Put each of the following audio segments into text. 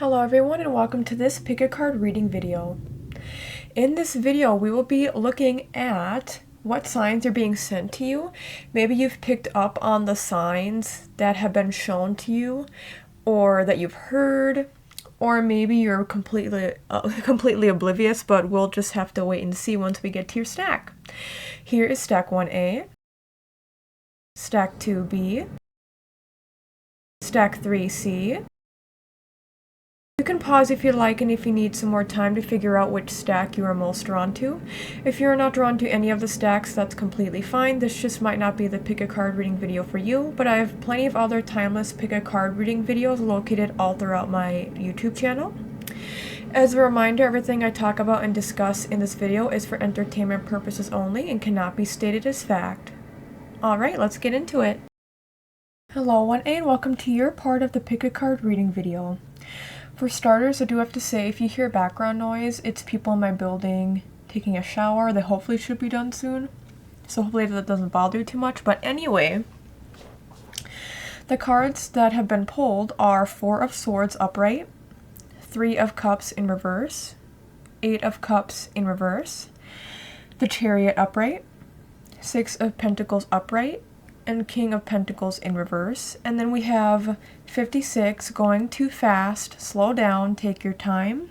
Hello everyone and welcome to this pick a card reading video. In this video we will be looking at what signs are being sent to you. Maybe you've picked up on the signs that have been shown to you or that you've heard, or maybe you're completely oblivious, but we'll just have to wait and see once we get to your stack. Here is stack 1A, stack 2B, stack 3C. You can pause if you like and if you need some more time to figure out which stack you are most drawn to. If you're not drawn to any of the stacks, that's completely fine. This just might not be the pick a card reading video for you, but I have plenty of other timeless pick a card reading videos located all throughout my YouTube channel. As a reminder, everything I talk about and discuss in this video is for entertainment purposes only and cannot be stated as fact. Alright, let's get into it. Hello 1A and welcome to your part of the pick a card reading video. For starters, I do have to say, if you hear background noise, it's people in my building taking a shower. They hopefully should be done soon, so hopefully that doesn't bother you too much. But anyway, the cards that have been pulled are 4 of Swords upright, 3 of Cups in reverse, 8 of Cups in reverse, the Chariot upright, 6 of Pentacles upright, and King of Pentacles in reverse. And then we have 56, going too fast, slow down, take your time,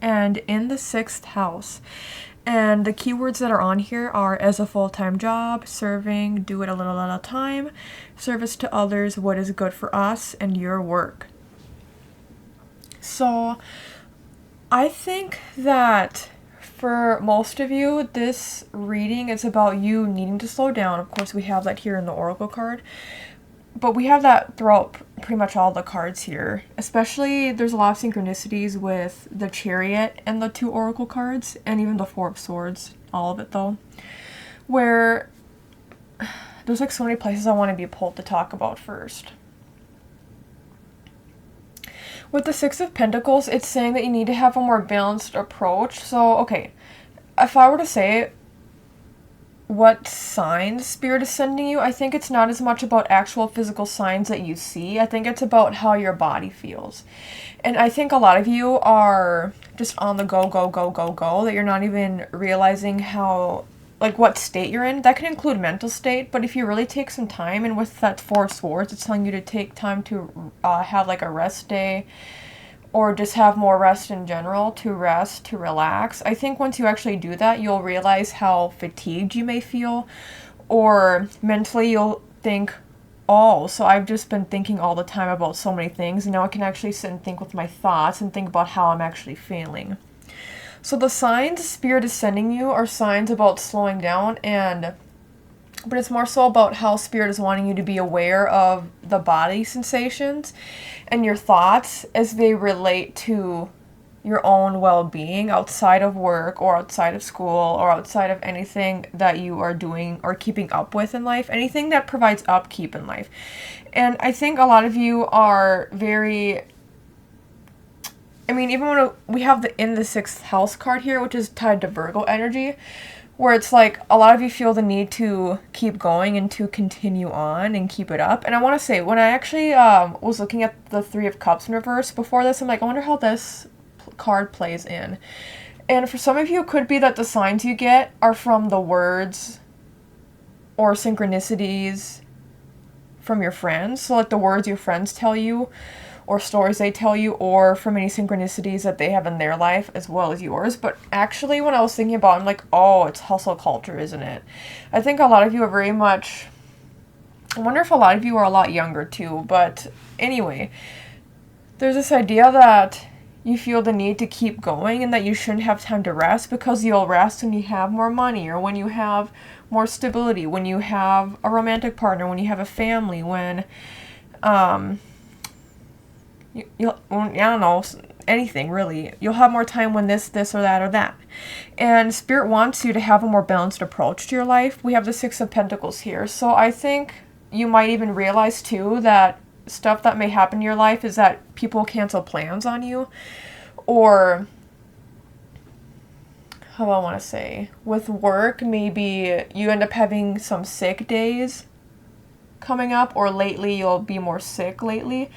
and in the 6th house. And the keywords that are on here are as a full-time job, serving, do it a little at a time, service to others, what is good for us, and your work. So I think that for most of you, this reading is about you needing to slow down. Of course, we have that here in the Oracle card, but we have that throughout pretty much all the cards here. Especially, there's a lot of synchronicities with the Chariot and the 2 Oracle cards, and even the 4 of Swords, all of it though, where there's like so many places I want to be pulled to talk about first. With the 6 of Pentacles, it's saying that you need to have a more balanced approach. So, okay, if I were to say what signs Spirit is sending you, I think it's not as much about actual physical signs that you see. I think it's about how your body feels. And I think a lot of you are just on the go, that you're not even realizing how, like, what state you're in. That can include mental state, but if you really take some time, and with that 4 of Swords, it's telling you to take time to have like a rest day, or just have more rest in general, to rest, to relax. I think once you actually do that, you'll realize how fatigued you may feel, or mentally you'll think, oh, so I've just been thinking all the time about so many things, and now I can actually sit and think with my thoughts and think about how I'm actually feeling. So the signs Spirit is sending you are signs about slowing down, but it's more so about how Spirit is wanting you to be aware of the body sensations and your thoughts as they relate to your own well-being outside of work or outside of school or outside of anything that you are doing or keeping up with in life, anything that provides upkeep in life. And I think a lot of you are very... I mean, even when we have the in the 6th house card here, which is tied to Virgo energy, where it's like a lot of you feel the need to keep going and to continue on and keep it up. And I want to say, when I actually was looking at the 3 of Cups in reverse before this, I'm like, I wonder how this card plays in. And for some of you, it could be that the signs you get are from the words or synchronicities from your friends. So like the words your friends tell you, or stories they tell you, or from any synchronicities that they have in their life as well as yours. But actually, when I was thinking about it, I'm like, oh, it's hustle culture, isn't it? I think a lot of you are very much... I wonder if a lot of you are a lot younger too. But anyway, there's this idea that you feel the need to keep going and that you shouldn't have time to rest, because you'll rest when you have more money, or when you have more stability, when you have a romantic partner, when you have a family, when... I don't know, anything really. You'll have more time when this, or that, or that. And Spirit wants you to have a more balanced approach to your life. We have the 6 of Pentacles here. So I think you might even realize too that stuff that may happen in your life is that people cancel plans on you. Or, how do I want to say? With work, maybe you end up having some sick days coming up, or lately you'll be more sick lately.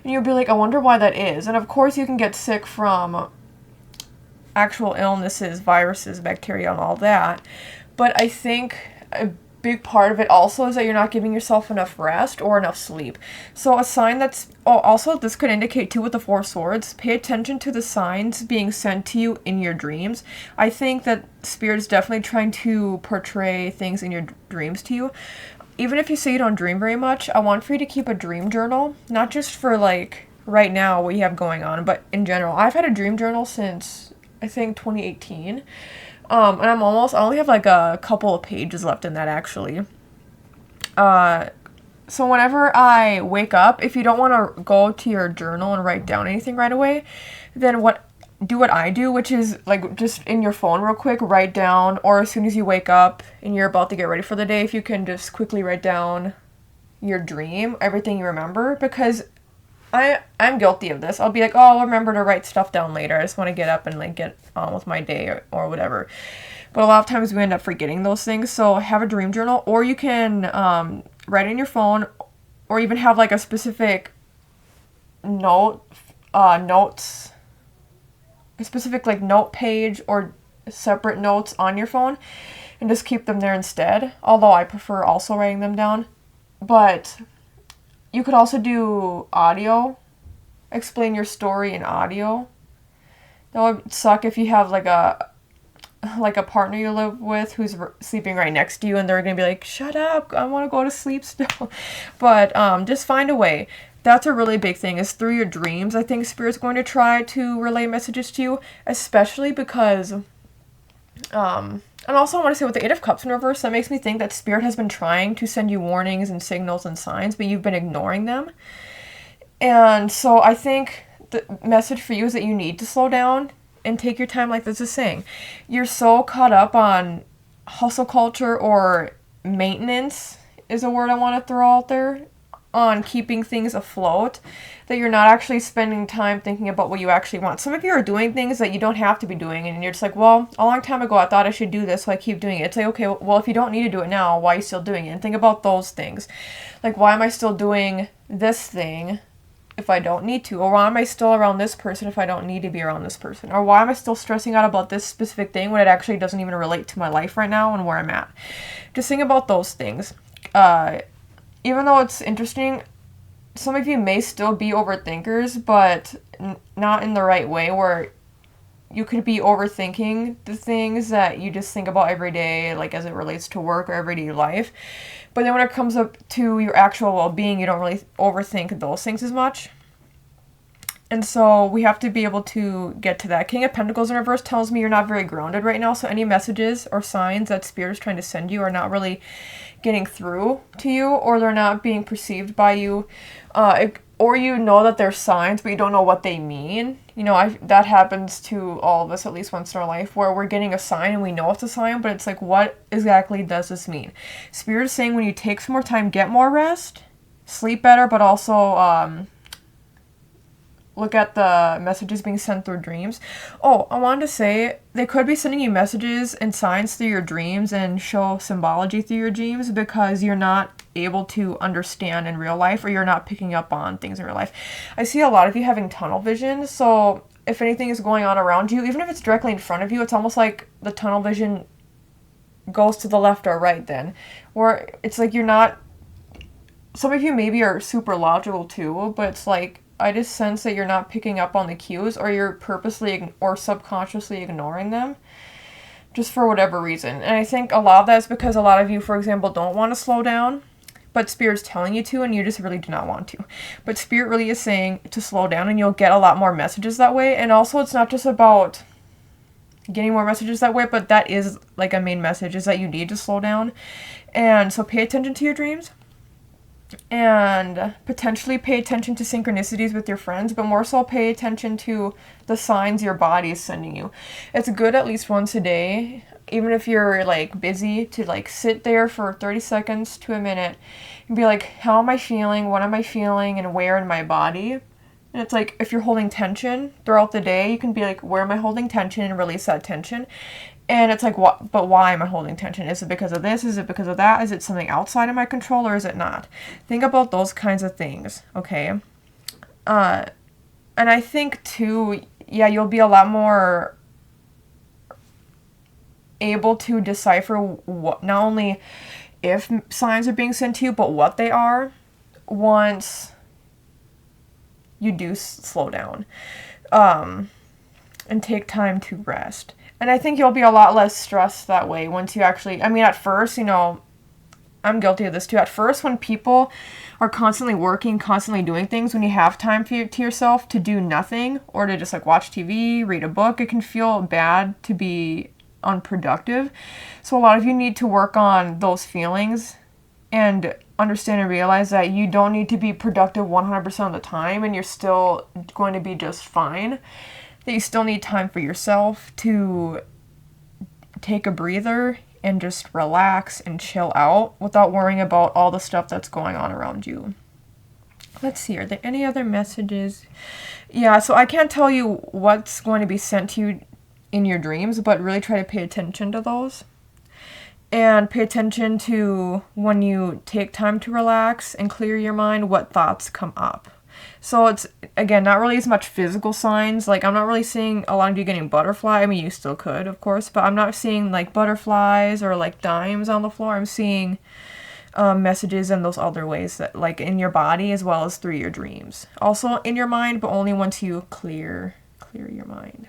And you'll be like, I wonder why that is. And of course you can get sick from actual illnesses, viruses, bacteria, and all that. But I think a big part of it also is that you're not giving yourself enough rest or enough sleep. So a sign that's, also this could indicate too with the Four Swords, pay attention to the signs being sent to you in your dreams. I think that Spirit is definitely trying to portray things in your dreams to you. Even if you say you don't dream very much, I want for you to keep a dream journal, not just for like right now what you have going on, but in general. I've had a dream journal since I think 2018. And I only have like a couple of pages left in that actually. So whenever I wake up, if you don't want to go to your journal and write down anything right away, then what I do, which is like just in your phone real quick, write down, or as soon as you wake up and you're about to get ready for the day, if you can just quickly write down your dream, everything you remember, because I'm guilty of this. I'll be like, oh, I'll remember to write stuff down later. I just want to get up and like get on with my day or whatever. But a lot of times we end up forgetting those things. So have a dream journal, or you can write in your phone, or even have like a specific notes, a specific like note page or separate notes on your phone, and just keep them there instead. Although I prefer also writing them down. But you could also do audio, explain your story in audio. That would suck if you have like a partner you live with who's sleeping right next to you and they're going to be like, shut up, I want to go to sleep still. But just find a way. That's a really big thing, is through your dreams. I think Spirit's going to try to relay messages to you, especially because, and also I want to say with the Eight of Cups in reverse, that makes me think that Spirit has been trying to send you warnings and signals and signs, but you've been ignoring them. And so I think the message for you is that you need to slow down and take your time, like this is saying. You're so caught up on hustle culture, or maintenance is a word I want to throw out there, on keeping things afloat, that you're not actually spending time thinking about what you actually want. Some of you are doing things that you don't have to be doing, and you're just like, well, a long time ago I thought I should do this, so I keep doing it. It's like, okay, well, if you don't need to do it now, why are you still doing it? And think about those things. Like, why am I still doing this thing if I don't need to? Or why am I still around this person if I don't need to be around this person? Or why am I still stressing out about this specific thing when it actually doesn't even relate to my life right now and where I'm at? Just think about those things. Even though it's interesting, some of you may still be overthinkers, but not in the right way, where you could be overthinking the things that you just think about every day, like as it relates to work or everyday life. But then when it comes up to your actual well-being, you don't really overthink those things as much. And so we have to be able to get to that. King of Pentacles in reverse tells me you're not very grounded right now. So any messages or signs that Spirit is trying to send you are not really getting through to you, or they're not being perceived by you. Or you know that they're signs, but you don't know what they mean. You know, that happens to all of us at least once in our life, where we're getting a sign and we know it's a sign, but it's like, what exactly does this mean? Spirit is saying when you take some more time, get more rest, sleep better, but also look at the messages being sent through dreams. Oh, I wanted to say, they could be sending you messages and signs through your dreams and show symbology through your dreams because you're not able to understand in real life, or you're not picking up on things in real life. I see a lot of you having tunnel vision, so if anything is going on around you, even if it's directly in front of you, it's almost like the tunnel vision goes to the left or right then, where it's like you're not, some of you maybe are super logical too, but it's like, I just sense that you're not picking up on the cues, or you're purposely or subconsciously ignoring them, just for whatever reason. And I think a lot of that is because a lot of you, for example, don't want to slow down, but Spirit's telling you to, and you just really do not want to. But Spirit really is saying to slow down, and you'll get a lot more messages that way. And also, it's not just about getting more messages that way, but that is like a main message, is that you need to slow down. And so pay attention to your dreams, and potentially pay attention to synchronicities with your friends, but more so pay attention to the signs your body is sending you. It's good at least once a day, even if you're like busy, to like sit there for 30 seconds to a minute and be like, how am I feeling? What am I feeling? And where in my body? And it's like, if you're holding tension throughout the day, you can be like, where am I holding tension? And release that tension. And it's like, what? But why am I holding tension? Is it because of this? Is it because of that? Is it something outside of my control, or is it not? Think about those kinds of things, okay? And I think too, yeah, you'll be a lot more able to decipher what, not only if signs are being sent to you, but what they are once you do slow down and take time to rest. And I think you'll be a lot less stressed that way once you actually, I mean, at first, you know, I'm guilty of this too. At first, when people are constantly working, constantly doing things, when you have time to yourself to do nothing or to just like watch TV, read a book, it can feel bad to be unproductive. So a lot of you need to work on those feelings and understand and realize that you don't need to be productive 100% of the time and you're still going to be just fine. That you still need time for yourself to take a breather and just relax and chill out without worrying about all the stuff that's going on around you. Let's see, are there any other messages? Yeah, so I can't tell you what's going to be sent to you in your dreams, but really try to pay attention to those. And pay attention to when you take time to relax and clear your mind, what thoughts come up. So it's, again, not really as much physical signs. Like, I'm not really seeing a lot of you getting butterfly. I mean, you still could, of course, but I'm not seeing, like, butterflies or, like, dimes on the floor. I'm seeing messages in those other ways, that, like, in your body as well as through your dreams. Also in your mind, but only once you clear your mind.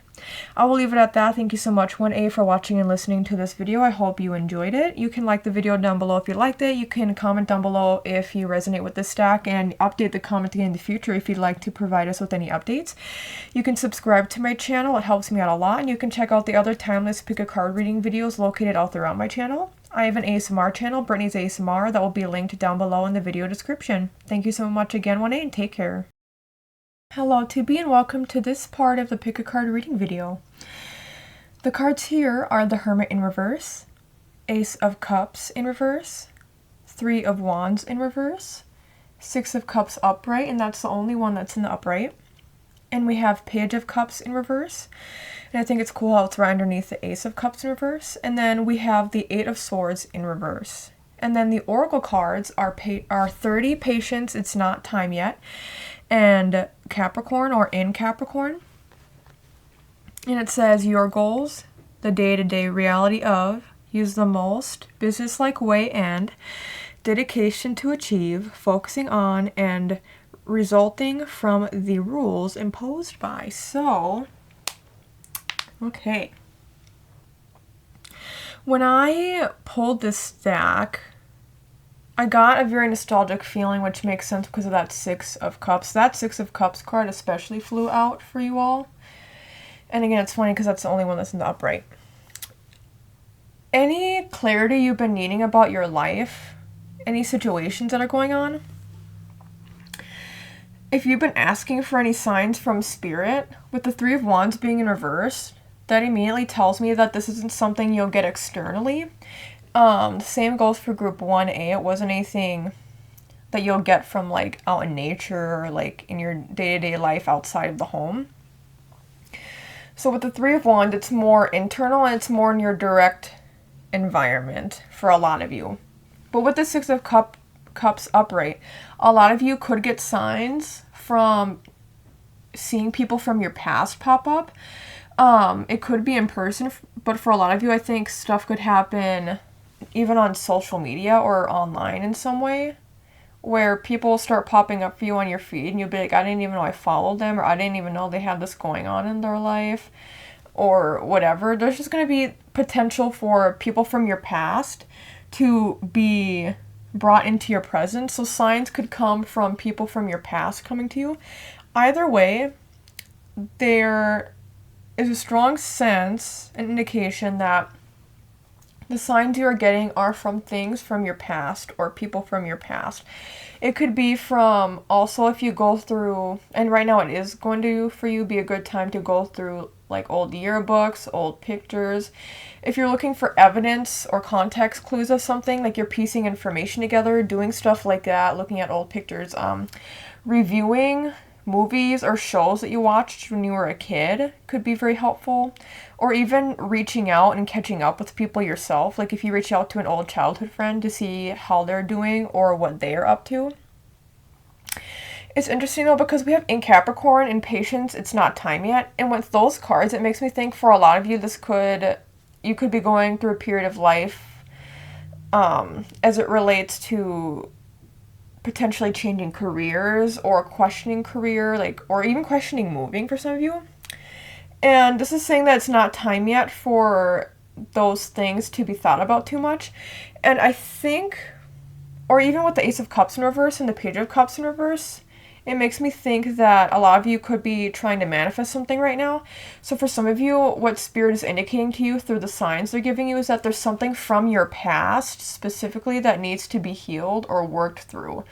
I will leave it at that. Thank you so much, 1A, for watching and listening to this video. I hope you enjoyed it. You can like the video down below if you liked it. You can comment down below if you resonate with this stack, and update the comment again in the future if you'd like to provide us with any updates. You can subscribe to my channel. It helps me out a lot. And you can check out the other timeless pick a card reading videos located all throughout my channel. I have an ASMR channel, Brittney's ASMR, that will be linked down below in the video description. Thank you so much again, 1A, and take care. Hello 2B, and welcome to this part of the pick a card reading video. The cards here are the Hermit in reverse, Ace of Cups in reverse, 3 of Wands in reverse, 6 of Cups upright, and that's the only one that's in the upright. And we have Page of Cups in reverse, and I think it's cool how it's right underneath the Ace of Cups in reverse. And then we have the 8 of Swords in reverse. And then the Oracle cards are 30, Patience, it's not time yet, and Capricorn, or in Capricorn. And it says, your goals, the day-to-day reality of, use the most business-like way and dedication to achieve, focusing on, and resulting from the rules imposed by. So, okay. When I pulled this stack, I got a very nostalgic feeling, which makes sense because of that 6 of Cups. That 6 of Cups card especially flew out for you all. And again, it's funny because that's the only one that's in the upright. Any clarity you've been needing about your life, any situations that are going on, if you've been asking for any signs from Spirit, with the 3 of Wands being in reverse, that immediately tells me that this isn't something you'll get externally. The same goes for group 1A. It wasn't anything that you'll get from like out in nature or like in your day-to-day life outside of the home. So with the 3 of Wands, it's more internal and it's more in your direct environment for a lot of you. But with the 6 of Cups upright, a lot of you could get signs from seeing people from your past pop up. It could be in person, but for a lot of you, I think stuff could happen even on social media or online in some way, where people start popping up for you on your feed and you'll be like, I didn't even know I followed them, or I didn't even know they had this going on in their life, or whatever. There's just going to be potential for people from your past to be brought into your present. So signs could come from people from your past coming to you. Either way, there is a strong sense, an indication that the signs you are getting are from things from your past or people from your past. It could be from, also if you go through, and right now it is going to, for you, be a good time to go through like old yearbooks, old pictures. If you're looking for evidence or context clues of something, like you're piecing information together, doing stuff like that, looking at old pictures, reviewing movies or shows that you watched when you were a kid could be very helpful. Or even reaching out and catching up with people yourself. Like if you reach out to an old childhood friend to see how they're doing or what they're up to. It's interesting though because we have in Capricorn and patience, it's not time yet. And with those cards, it makes me think for a lot of you, you could be going through a period of life as it relates to potentially changing careers or questioning career, like, or even questioning moving for some of you. And this is saying that it's not time yet for those things to be thought about too much. And I think, or even with the Ace of Cups in reverse and the Page of Cups in reverse, it makes me think that a lot of you could be trying to manifest something right now. So for some of you, what Spirit is indicating to you through the signs they're giving you is that there's something from your past specifically that needs to be healed or worked through.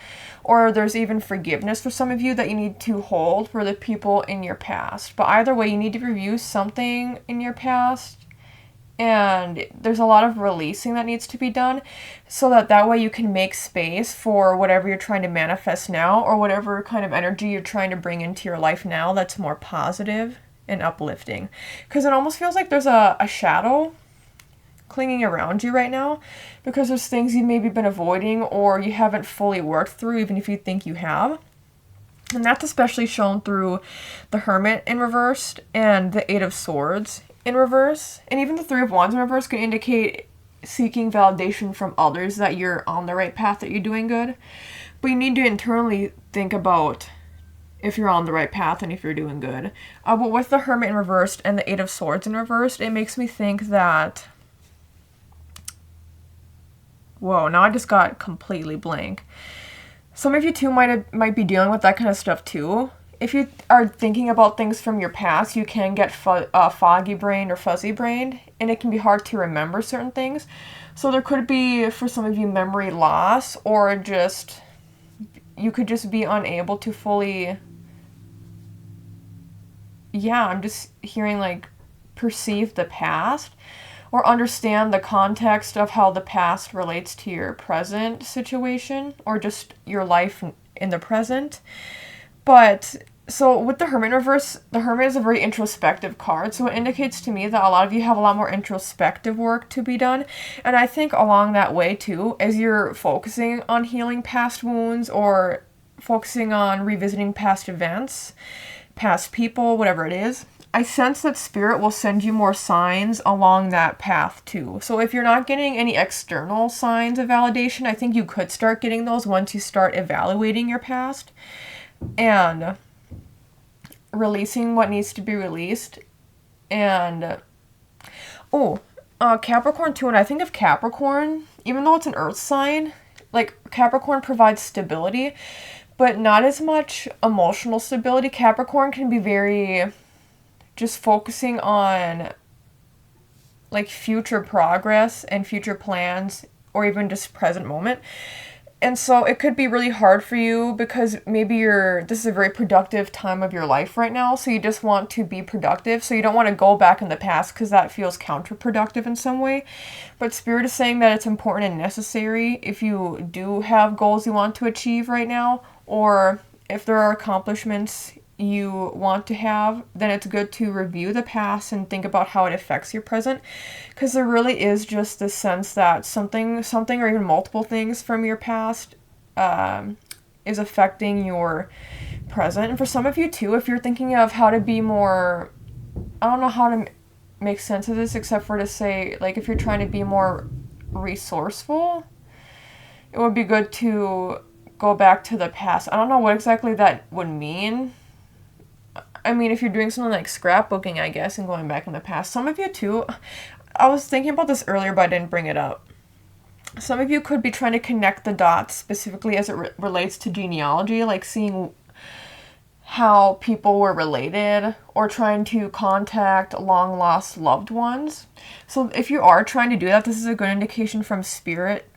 Or there's even forgiveness for some of you that you need to hold for the people in your past. But either way, you need to review something in your past. And there's a lot of releasing that needs to be done so that way you can make space for whatever you're trying to manifest now or whatever kind of energy you're trying to bring into your life now that's more positive and uplifting. Because it almost feels like there's a shadow clinging around you right now because there's things you've maybe been avoiding or you haven't fully worked through even if you think you have. And that's especially shown through the Hermit in reversed and the Eight of Swords in reverse. And even the Three of Wands in reverse can indicate seeking validation from others that you're on the right path, that you're doing good. But you need to internally think about if you're on the right path and if you're doing good. But with the Hermit in reversed and the Eight of Swords in reversed, it makes me think that... Whoa, now I just got completely blank. Some of you too might be dealing with that kind of stuff too. If you are thinking about things from your past, you can get foggy brained or fuzzy brained, and it can be hard to remember certain things. So there could be, for some of you, memory loss, or just, you could just be unable to fully, I'm just hearing like, perceive the past, or understand the context of how the past relates to your present situation, or just your life in the present. But, so with the Hermit in reverse, the Hermit is a very introspective card, so it indicates to me that a lot of you have a lot more introspective work to be done. And I think along that way too, as you're focusing on healing past wounds, or focusing on revisiting past events, past people, whatever it is, I sense that Spirit will send you more signs along that path too. So if you're not getting any external signs of validation, I think you could start getting those once you start evaluating your past and releasing what needs to be released. And Capricorn too. And I think of Capricorn, even though it's an earth sign, like Capricorn provides stability, but not as much emotional stability. Capricorn can be very just focusing on like future progress and future plans, or even just present moment. And so it could be really hard for you because maybe this is a very productive time of your life right now, so you just want to be productive, so you don't want to go back in the past because that feels counterproductive in some way. But Spirit is saying that it's important and necessary if you do have goals you want to achieve right now, or if there are accomplishments you want to have, then it's good to review the past and think about how it affects your present, because there really is just this sense that something or even multiple things from your past is affecting your present. And for some of you too, if you're thinking of how to be more, I don't know how to make sense of this except for to say, like, if you're trying to be more resourceful, it would be good to go back to the past. I don't know what exactly that would mean. I mean, if you're doing something like scrapbooking, I guess, and going back in the past. Some of you, too, I was thinking about this earlier, but I didn't bring it up. Some of you could be trying to connect the dots, specifically as it relates to genealogy, like seeing how people were related, or trying to contact long-lost loved ones. So if you are trying to do that, this is a good indication from Spirit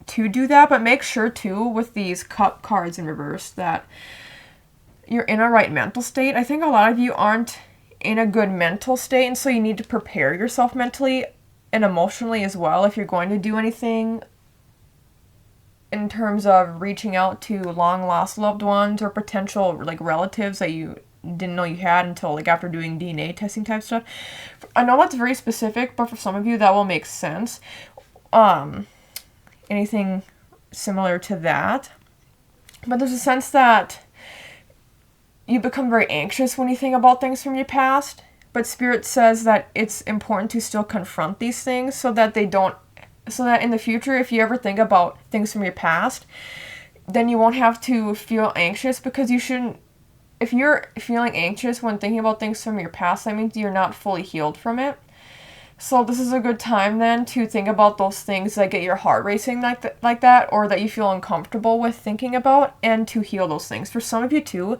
to do that, but make sure, too, with these cup cards in reverse, that you're in a right mental state. I think a lot of you aren't in a good mental state, and so you need to prepare yourself mentally and emotionally as well if you're going to do anything in terms of reaching out to long-lost loved ones or potential like relatives that you didn't know you had until like after doing DNA testing type stuff. I know that's very specific, but for some of you that will make sense. Anything similar to that. But there's a sense that you become very anxious when you think about things from your past, but Spirit says that it's important to still confront these things so that in the future, if you ever think about things from your past, then you won't have to feel anxious, because you shouldn't. If you're feeling anxious when thinking about things from your past, that means you're not fully healed from it. So this is a good time then to think about those things that get your heart racing like that, or that you feel uncomfortable with thinking about, and to heal those things. For some of you too,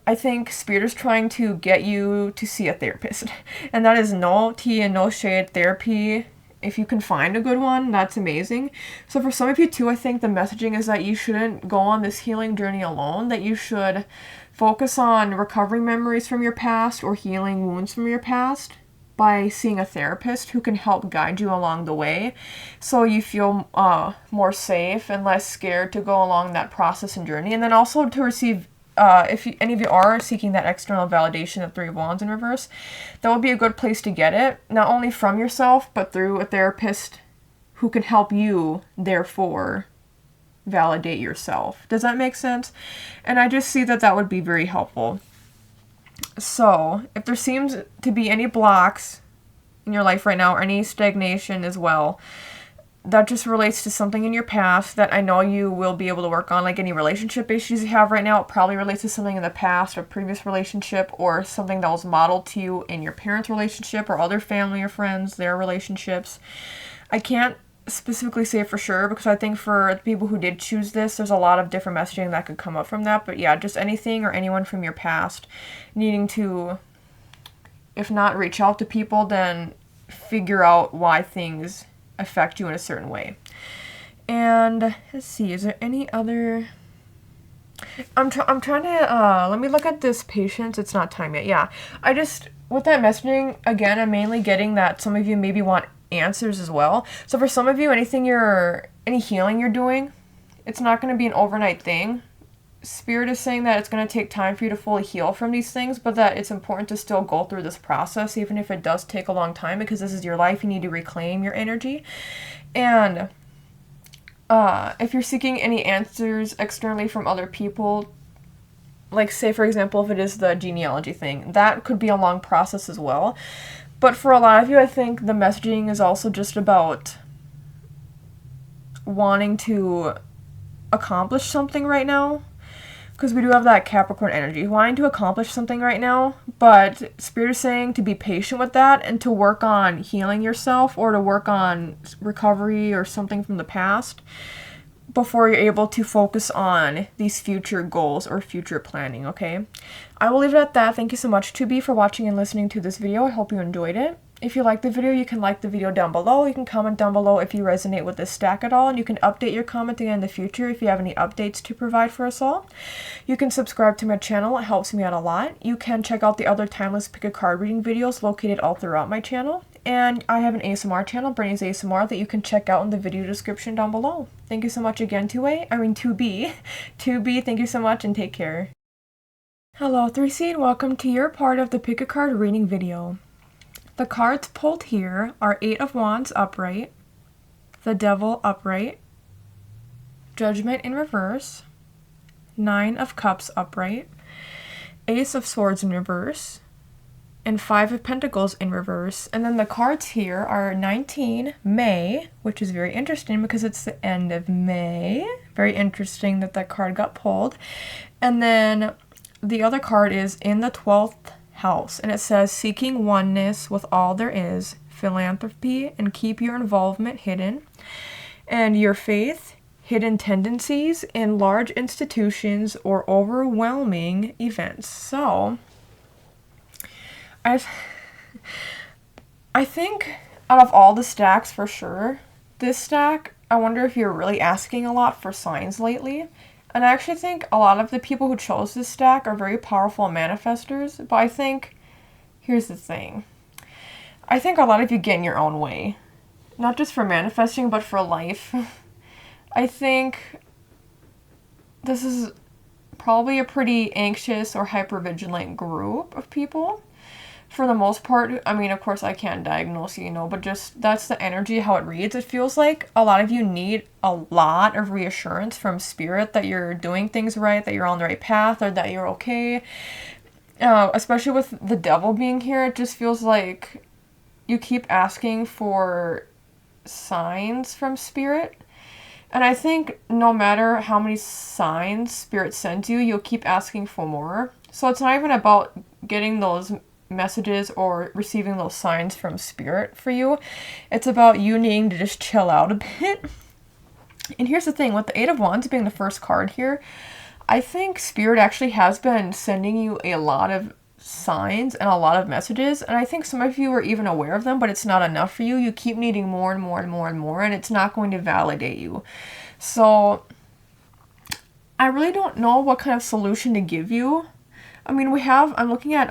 I think Spirit is trying to get you to see a therapist. And that is no tea and no shade therapy. If you can find a good one, that's amazing. So for some of you too, I think the messaging is that you shouldn't go on this healing journey alone, that you should focus on recovering memories from your past or healing wounds from your past by seeing a therapist who can help guide you along the way, so you feel more safe and less scared to go along that process and journey. And then also to receive, if any of you are seeking that external validation of 3 of Wands in reverse, that would be a good place to get it, not only from yourself, but through a therapist who can help you, therefore, validate yourself. Does that make sense? And I just see that that would be very helpful. So, if there seems to be any blocks in your life right now, or any stagnation as well, that just relates to something in your past that I know you will be able to work on, like any relationship issues you have right now. It probably relates to something in the past, or previous relationship, or something that was modeled to you in your parents' relationship, or other family or friends, their relationships. I can't specifically say for sure, because I think for the people who did choose this, there's a lot of different messaging that could come up from that. But yeah, just anything or anyone from your past needing to, if not reach out to people, then figure out why things affect you in a certain way. And let's see, is there any other... I'm trying to, let me look at this patience. It's not time yet. Yeah, with that messaging, again, I'm mainly getting that some of you maybe want answers as well. So for some of you, any healing you're doing, it's not going to be an overnight thing. Spirit is saying that it's going to take time for you to fully heal from these things, but that it's important to still go through this process, even if it does take a long time, because this is your life. You need to reclaim your energy. And if you're seeking any answers externally from other people, like say for example, if it is the genealogy thing, that could be a long process as well. But for a lot of you, I think the messaging is also just about wanting to accomplish something right now. Because we do have that Capricorn energy, wanting to accomplish something right now. But Spirit is saying to be patient with that, and to work on healing yourself, or to work on recovery or something from the past, before you're able to focus on these future goals or future planning, okay? I will leave it at that. Thank you so much, 2B, for watching and listening to this video. I hope you enjoyed it. If you liked the video, you can like the video down below. You can comment down below if you resonate with this stack at all, and you can update your comment again in the future if you have any updates to provide for us all. You can subscribe to my channel. It helps me out a lot. You can check out the other timeless pick a card reading videos located all throughout my channel. And I have an ASMR channel, Brittney's ASMR, that you can check out in the video description down below. Thank you so much again, 2B. 2B, thank you so much and take care. Hello, 3C, and welcome to your part of the pick a card reading video. The cards pulled here are 8 of Wands upright, the Devil upright, Judgment in reverse, 9 of Cups upright, Ace of Swords in reverse, and 5 of Pentacles in reverse. And then the cards here are 19, May, which is very interesting because it's the end of May. Very interesting that that card got pulled. And then the other card is in the 12th house, and it says seeking oneness with all there is, philanthropy, and keep your involvement hidden, and your faith, hidden tendencies in large institutions or overwhelming events. So I think out of all the stacks, for sure, this stack, I wonder if you're really asking a lot for signs lately. And I actually think a lot of the people who chose this stack are very powerful manifestors. But I think, here's the thing. I think a lot of you get in your own way. Not just for manifesting, but for life. I think this is probably a pretty anxious or hypervigilant group of people. for the most part, I mean, of course I can't diagnose you, but just that's the energy, how it reads. It feels like a lot of you need a lot of reassurance from spirit that you're doing things right, that you're on the right path, or that you're okay. Especially with the devil being here, it just feels like you keep asking for signs from spirit. And I think no matter how many signs spirit sends you, you'll keep asking for more. So it's not even about getting those messages or receiving those signs from spirit for you. It's about you needing to just chill out a bit. And here's the thing, with the Eight of Wands being the first card here, I think spirit actually has been sending you a lot of signs and a lot of messages, and I think some of you are even aware of them, but it's not enough for you. You keep needing more and more and more and more, and it's not going to validate you. So I really don't know what kind of solution to give you. I mean, I'm looking at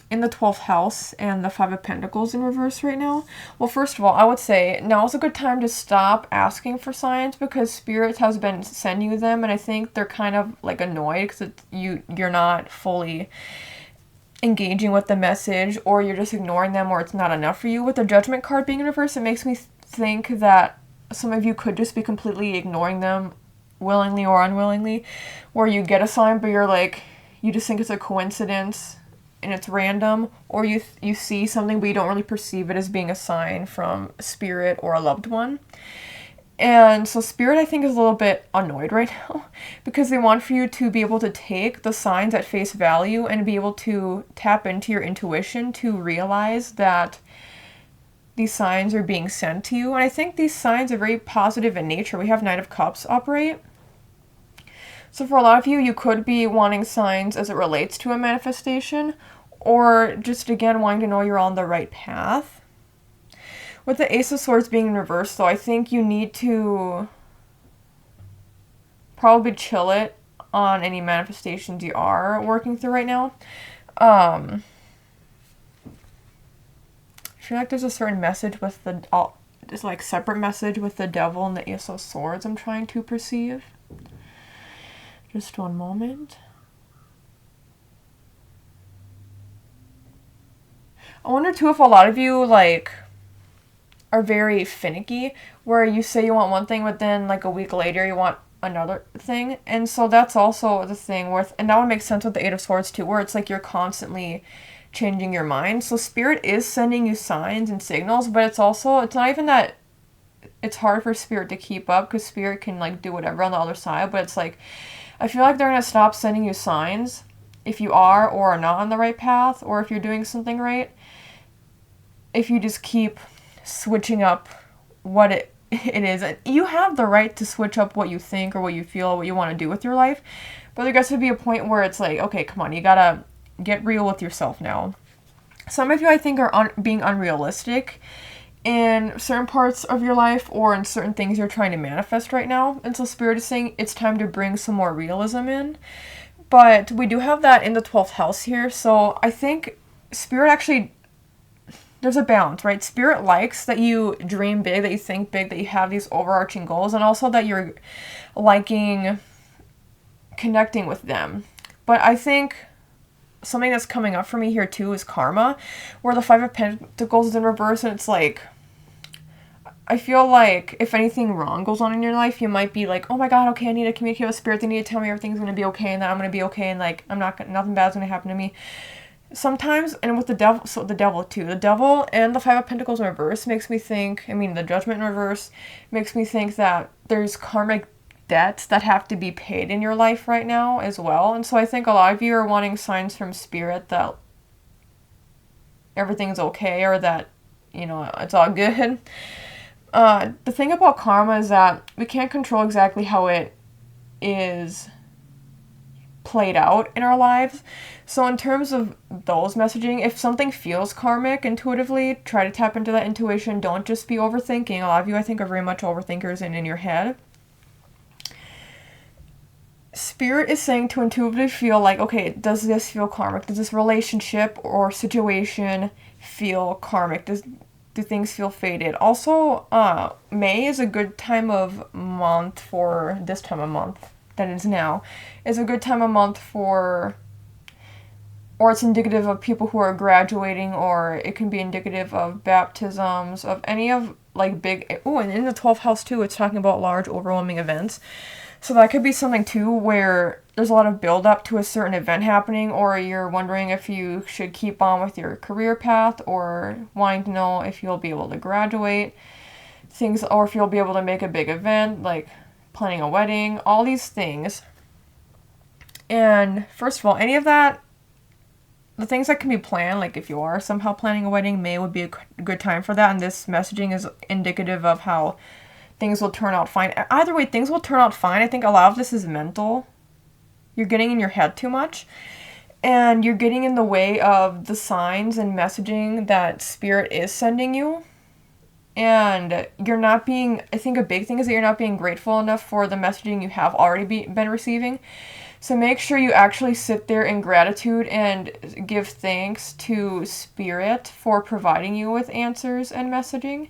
in the 12th house and the Five of Pentacles in reverse right now. Well, first of all, I would say now is a good time to stop asking for signs, because Spirit has been sending you them, and I think they're kind of like annoyed because you're not fully engaging with the message, or you're just ignoring them, or it's not enough for you. With the Judgment card being in reverse, it makes me think that some of you could just be completely ignoring them, willingly or unwillingly, where you get a sign but you're like, you just think it's a coincidence and it's random, or you see something but you don't really perceive it as being a sign from spirit or a loved one. And so spirit, I think, is a little bit annoyed right now because they want for you to be able to take the signs at face value and be able to tap into your intuition to realize that these signs are being sent to you. And I think these signs are very positive in nature. We have Knight of Cups operate. So for a lot of you, you could be wanting signs as it relates to a manifestation, or just, again, wanting to know you're on the right path. With the Ace of Swords being in reverse, though, I think you need to probably chill it on any manifestations you are working through right now. I feel like there's a certain message with just like separate message with the Devil and the Ace of Swords I'm trying to perceive. Just one moment. I wonder too if a lot of you are very finicky, where you say you want one thing, but then like a week later you want another thing. And so that's also the thing with, and that would make sense with the Eight of Swords too, where it's like you're constantly changing your mind. So Spirit is sending you signs and signals, but it's not even that it's hard for Spirit to keep up, because Spirit can do whatever on the other side, but it's like, I feel like they're going to stop sending you signs if you are or are not on the right path, or if you're doing something right, if you just keep switching up what it is. And you have the right to switch up what you think or what you feel, what you want to do with your life, but there gets to be a point where it's like, okay, come on, you gotta get real with yourself now. Some of you, I think, are being unrealistic in certain parts of your life or in certain things you're trying to manifest right now. And so Spirit is saying it's time to bring some more realism in. But we do have that in the 12th house here. So I think Spirit actually, there's a balance, right? Spirit likes that you dream big, that you think big, that you have these overarching goals, and also that you're liking connecting with them. But I think something that's coming up for me here too is karma, where the Five of Pentacles is in reverse, and it's like, I feel like if anything wrong goes on in your life, you might be like, oh my god, okay, I need to communicate with Spirit, they need to tell me everything's going to be okay, and that I'm going to be okay, and nothing bad's going to happen to me. Sometimes, and with the Devil, so the Devil too, the Devil and the Five of Pentacles in reverse makes me think, the Judgment in reverse makes me think that there's karmic debts that have to be paid in your life right now as well. And so I think a lot of you are wanting signs from Spirit that everything's okay, or that, it's all good. The thing about karma is that we can't control exactly how it is played out in our lives. So in terms of those messaging, if something feels karmic intuitively, try to tap into that intuition. Don't just be overthinking. A lot of you, I think, are very much overthinkers and in your head. Spirit is saying to intuitively feel like, okay, does this feel karmic? Does this relationship or situation feel karmic? Do things feel fated? Also, May is a good time of month for this time of month that is now. Is a good time of month for or it's indicative of people who are graduating, or it can be indicative of baptisms, of any of like big, oh, and in the 12th house too, it's talking about large overwhelming events. So that could be something too where there's a lot of build up to a certain event happening, or you're wondering if you should keep on with your career path, or wanting to know if you'll be able to graduate things, or if you'll be able to make a big event like planning a wedding, all these things. And first of all, any of that, the things that can be planned, like if you are somehow planning a wedding, May would be a good time for that, and this messaging is indicative of how things will turn out fine. Either way, things will turn out fine. I think a lot of this is mental. You're getting in your head too much, and you're getting in the way of the signs and messaging that Spirit is sending you. And you're not being, I think a big thing is that you're not being grateful enough for the messaging you have already been receiving. So make sure you actually sit there in gratitude and give thanks to Spirit for providing you with answers and messaging,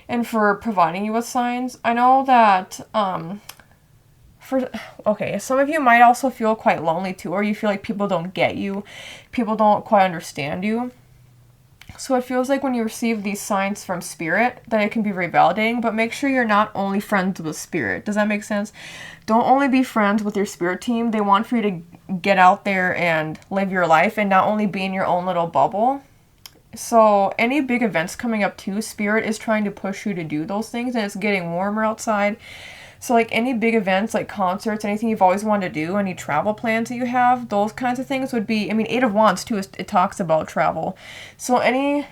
and for providing you with signs. I know that, some of you might also feel quite lonely too, or you feel like people don't get you, people don't quite understand you. So it feels like when you receive these signs from Spirit that it can be very validating, but make sure you're not only friends with Spirit. Does that make sense? Don't only be friends with your Spirit team. They want for you to get out there and live your life and not only be in your own little bubble. So any big events coming up too, Spirit is trying to push you to do those things, and it's getting warmer outside. So like any big events, like concerts, anything you've always wanted to do, any travel plans that you have, those kinds of things would be, I mean, 8 of Wands too, it talks about travel. So any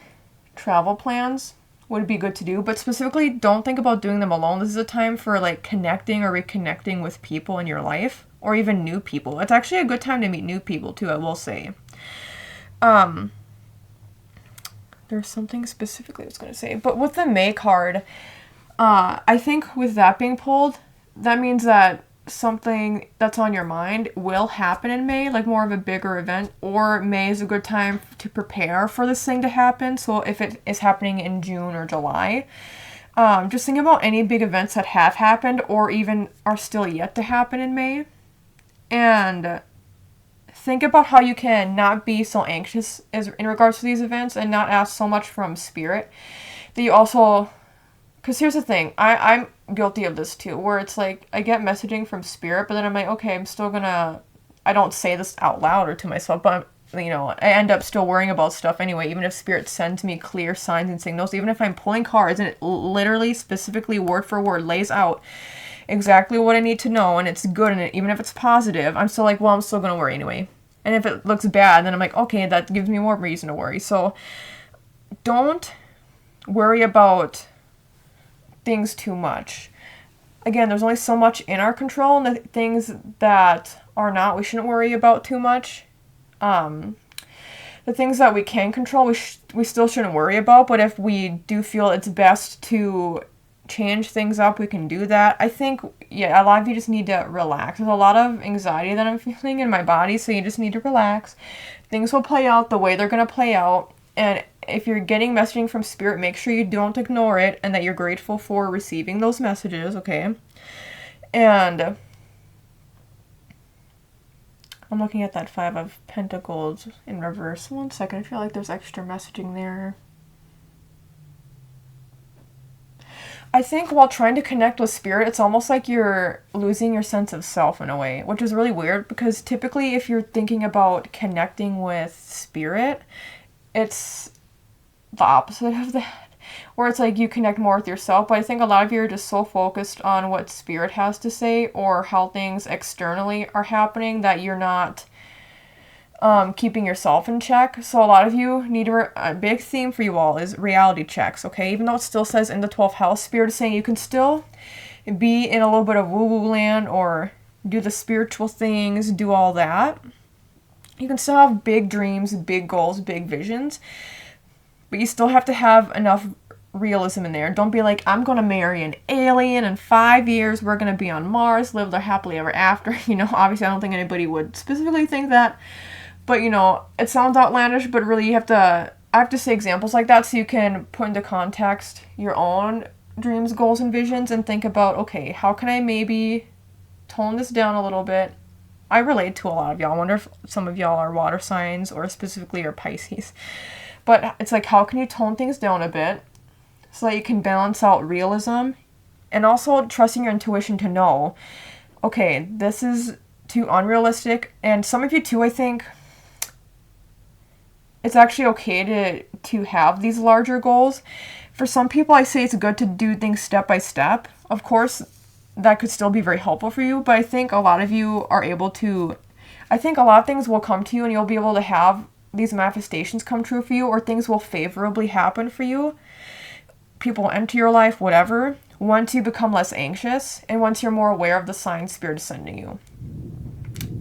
travel plans would be good to do, but specifically don't think about doing them alone. This is a time for like connecting or reconnecting with people in your life, or even new people. It's actually a good time to meet new people too, I will say. There's something specifically I was going to say, but with the May card, I think with that being pulled, that means that something that's on your mind will happen in May, like more of a bigger event, or May is a good time to prepare for this thing to happen. So if it is happening in June or July, just think about any big events that have happened or even are still yet to happen in May, and think about how you can not be so anxious in regards to these events, and not ask so much from Spirit that you also... Because here's the thing, I'm guilty of this too, where it's like, I get messaging from Spirit, but then I'm like, okay, I'm still gonna, I don't say this out loud or to myself, but, I end up still worrying about stuff anyway, even if Spirit sends me clear signs and signals, even if I'm pulling cards, and it literally, specifically, word for word, lays out exactly what I need to know, and it's good, and even if it's positive, I'm still like, well, I'm still gonna worry anyway. And if it looks bad, then I'm like, okay, that gives me more reason to worry. So, don't worry about things too much. Again, there's only so much in our control, and the things that are not, we shouldn't worry about too much. The things that we can control, we still shouldn't worry about, but if we do feel it's best to change things up, we can do that. I think, a lot of you just need to relax. There's a lot of anxiety that I'm feeling in my body, so you just need to relax. Things will play out the way they're going to play out, and if you're getting messaging from Spirit, make sure you don't ignore it, and that you're grateful for receiving those messages, okay? And I'm looking at that 5 of Pentacles in reverse. One second, I feel like there's extra messaging there. I think while trying to connect with Spirit, it's almost like you're losing your sense of self in a way, which is really weird, because typically if you're thinking about connecting with Spirit, it's the opposite of that, where it's like you connect more with yourself. But I think a lot of you are just so focused on what Spirit has to say or how things externally are happening that you're not keeping yourself in check. So a lot of you need a big theme for you all is reality checks, okay? Even though it still says in the 12th house, Spirit is saying you can still be in a little bit of woo-woo land or do the spiritual things, do all that. You can still have big dreams, big goals, big visions, but you still have to have enough realism in there. Don't be like, I'm going to marry an alien in 5 years, we're going to be on Mars, live there happily ever after. Obviously I don't think anybody would specifically think that, but it sounds outlandish, but really I have to say examples like that so you can put into context your own dreams, goals, and visions, and think about, okay, how can I maybe tone this down a little bit I relate to a lot of y'all. I wonder if some of y'all are water signs or specifically are Pisces. But it's like, how can you tone things down a bit so that you can balance out realism and also trusting your intuition to know, okay, this is too unrealistic. And some of you too, I think it's actually okay to have these larger goals. For some people, I say it's good to do things step by step. Of course, that could still be very helpful for you, but I think a lot of you are able to, I think a lot of things will come to you and you'll be able to have these manifestations come true for you, or things will favorably happen for you. People enter your life, whatever, once you become less anxious and once you're more aware of the signs Spirit is sending you.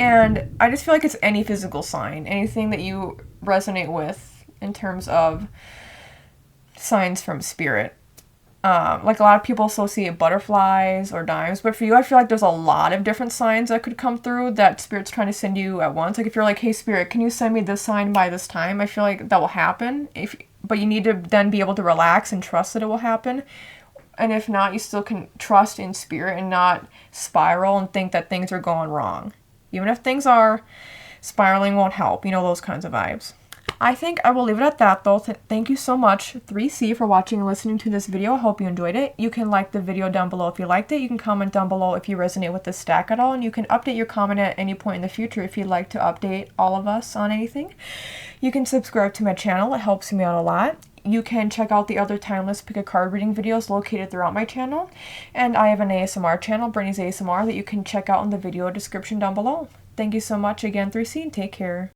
And I just feel like it's any physical sign, anything that you resonate with in terms of signs from Spirit. Like a lot of people associate butterflies or dimes, but for you, I feel like there's a lot of different signs that could come through that Spirit's trying to send you at once. Like if you're like, hey Spirit, can you send me this sign by this time? I feel like that will happen. But you need to then be able to relax and trust that it will happen. And if not, you still can trust in Spirit and not spiral and think that things are going wrong. Even if things are, spiraling won't help. You know, those kinds of vibes. I think I will leave it at that though. Thank you so much, 3C, for watching and listening to this video. I hope you enjoyed it. You can like the video down below if you liked it. You can comment down below if you resonate with this stack at all. And you can update your comment at any point in the future if you'd like to update all of us on anything. You can subscribe to my channel. It helps me out a lot. You can check out the other timeless pick a card reading videos located throughout my channel. And I have an ASMR channel, Brittney's ASMR, that you can check out in the video description down below. Thank you so much again, 3C, and take care.